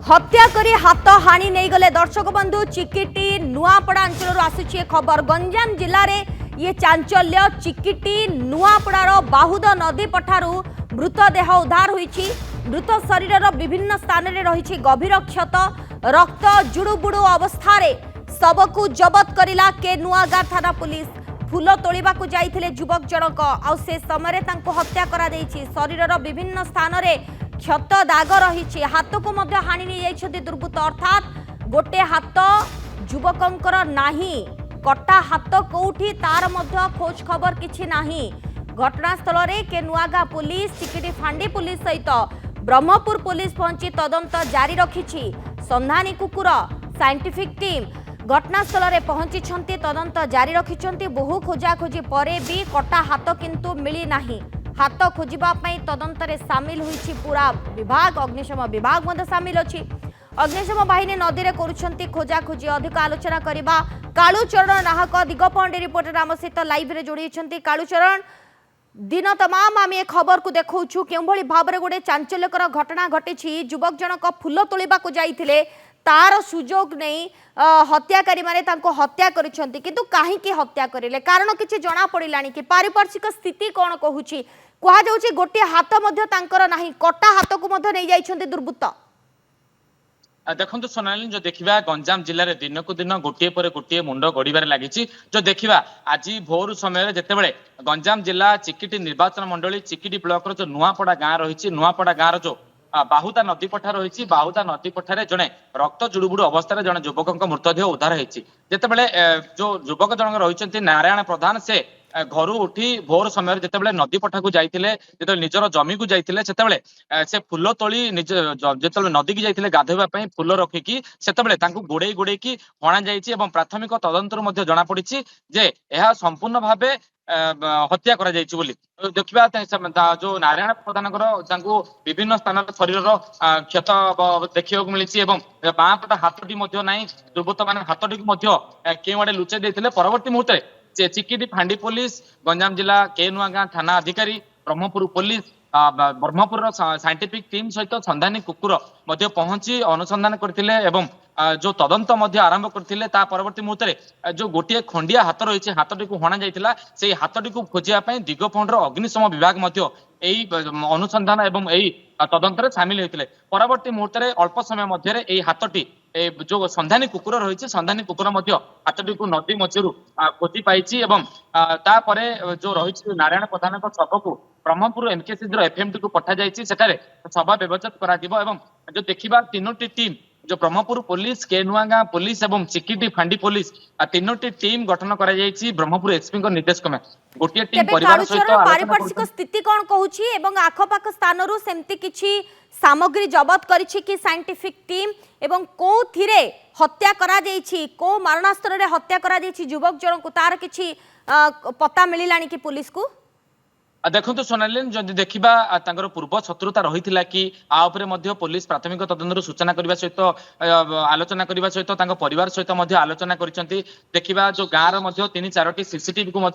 हत्या करी हाथ हाणी नहीं गले दर्शक बंधु चिकिटी नुआपड़ा अंचल आसुची खबर गंजाम जिले में ये चांचल्य चिकिटी नुआपड़ार बाहुद नदी पठारू मृतदेह उद्धार होईछि। मृत शरीर विभिन्न स्थान में रही गभीर क्षत रक्त जुड़ुबुड़ु अवस्था शव को जबत करिला के नुआगां थाना पुलिस। फूल तोलिबा को जाइथिले युवक जनक आउ से समय तांको हत्या करा देछि। शरीर विभिन्न स्थान में क्षत दाग रही हाथ को मध्य हानि नहीं जाइछथि दुर्बृत्त अर्थात गोटे हाथ युवकंकर नाही कटा हाथ कोठी तार मध्य खोज खबर किछि नाही। घटनास्थल रे के नुआगां पुलिस चिकिटी फांडी पुलिस सहित ब्रह्मपुर पुलिस पहुंची तदंत जारी रखिछि। संधानी कुकुर साइंटिफिक टीम घटनास्थल रे पहुंची तदंत जारी रखिछन्ति। बहु खोजाखोजी परे भी कटा हाथ किंतु मिली नाही। हाथ खोजिबा पई तदंत रे शामिल होईछि पूरा विभाग अग्निशम विभाग मध्य शामिल अछि। अग्निशम बाहिनी नदी रे करूछन्ति खोजाखोजी। अधिक आलोचना करिबा कालूचरण नाहक दिगपहंडी रिपोर्टर आम सहित लाइव रे जोड़ीछन्ति। कालूचरण दिन तमाम आम ए खबर को देखौछु केउभଳି भाबरे गोटे चांचल्यकर घटना घटिछि। युवक जनक फूल तोलिबा को जाइथिले तार सुजोग नहीं हत्याकारी माने तांको हत्या करिसंती किंतु काहे की हत्या करिले कारण किछि जणा पड़िलानी कि पारिपार्श्विक स्थिति कोन कहूछि। कुहा जाउछि गोटे हाथ मध्य तांकर नाही कटा हाथ को मध्य नै जाइछन्ती दुर्बृत्त। देखो सोनाली जो देखा गंजाम जिले में दिन को दिन गोटे पर गोटे मुंड गड़े लगी। जो देखा आज भोर समय जितेबाला गंजाम जिला चिकिटी निर्वाचन मंडली चिकिटी ब्लॉक जो नुआपड़ा गाँ रही नुआपड़ा गाँव जो बाहुदा नदी पठा रही बाहुदा नदी पठार जड़े रक्त जुड़ुबुड़ु अवस्था जड़े युवक मृतदेह उद्धार होती। जितेबाला जो युवक जनक रही नारायण प्रधान से घर उठी भोर समय जितेबाला नदी पठा को जाइए जो निजर जमी को जाइए से फूल तोली निज जो नदी की जाइए गाधोवा फूल रखिकी से गोड़े गोड़े की हणा जाइए। प्राथमिक तदंतर जना पड़ी जे यह संपूर्ण भाव हत्या करा जाइछि बोली देखिबा जो नारायण प्रधान विभिन्न स्थान शरीर क्षत देखा मिली बाँ पट हाथटी दुर्बृत्त मान हाथटी केउ आड़े लुचाई देते। परवर्ती मुहूर्त चिकिटी फांडी पुलिस गंजाम जिला के नुआगां थाना अधिकारी Brahmapur police Brahmapur scientific team सहित संधानी कुकुर पहुंची अनुसंधान करते जो तदंत आरंभ करते। परवर्ती मुहूर्त जो गोटे खंडिया हाथ रही हाथटी को हणा जाइए से हाथटी को खोजापी दिगपहंडर अग्निशम विभाग अनुसंधान एवं यही तदंतर सामिल होते। परवर्ती मुहूर्त अल्प समय मध्य हाथटी जो संधानी कुकुर रही संधानी कुकुर हाथटी को नदी मझर खोजी पाई जो रही नारायण प्रधान शव को ब्रह्मपुर एमकेसी एफएमटी को पठा जाइए शव व्यवच्छेद करा जो देखा तीनोटी टीम जो ब्रह्मपुर पुलिस के नुआगां पुलिस एवं चिकिटी फांडी पुलिस तीनोटी टीम गठन करा जाइए ब्रह्मपुर एसपी निर्देश में गोटे टीम परिवार सहित पारिपार्श्विक स्थिति कौन कहूछि एवं आखपाख स्थानरू सेमती किछि सामग्री जबत करिछि कि साइंटिफिक टीम एवं कोथिरे हत्या करा जाइछि को मारणास्त्र रे हत्या करा जाइछि युवक जन को तार किछि पता मिलिलानी कि पुलिस को। देखो सोनाली जदि देखा पूर्व शत्रुता रही कि पुलिस प्राथमिक तदंतर सूचना करने सहित आलोचना करने सहित परिवार सहित आलोचना देखा जो गाँव तीन चारोटी सीसीटीवी को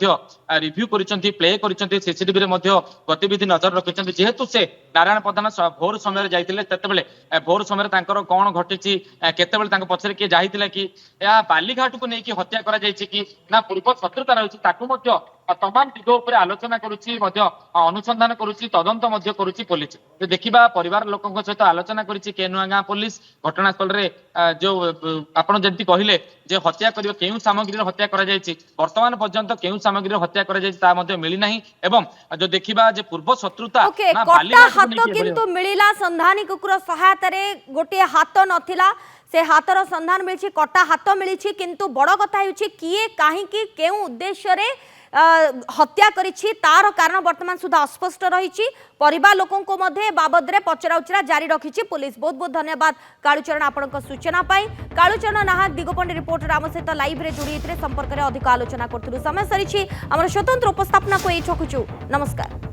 रिव्यू कर प्ले कर सीसीटीवी गतिविधि नजर रखिंट जेहेतु से नारायण प्रधान भोर समय जाते भोर समय कौन घटी केतबेले पछरे किए जाइए कि बालीघाट को लेकिन हत्या करा पूर्व शत्रुता रही तमाम दिग उपर आलोचना करुच्ची अनुसंधान करुच्ची तदंत करुच्ची पुलिस। तो देखा परिवार लोकों सहित आलोचना करुच्ची के नुआगां पुलिस घटनास्थल रे जो आपण जंती कहिले जे हत्या करियो केउ सामग्री हत्या करा जायछि वर्तमान पर्यंत केउ सामग्री हत्या करा जायछि ता मध्ये मिली नाही एवं जो देखिबा जे पूर्व शत्रुता ना कटा हाथ किंतु मिलिला संधानी कुकुर सहायता रे गोटे हाथ नथिला से हाथर संधान मिली कटा हाथ मिली किंतु बड़ कथा होछि किए काहे कि केउ उद्देश्य रे हत्या करिछि तार कारण वर्तमान सुधा अस्पष्ट रही। परिवार लोकों को मध्य बाबद रे पचराउचरा जारी रखिछि पुलिस। बहुत बहुत धन्यवाद कालूचरण आपनक सूचना पाई। कालूचरण नाहक दिगपहंडी रिपोर्टर आम सहित लाइव रे जोड़ी संपर्क में अधिक आलोचना करथुलु। समय सरीछि हमर स्वतंत्र उपस्थापना को ए छकुछु। नमस्कार।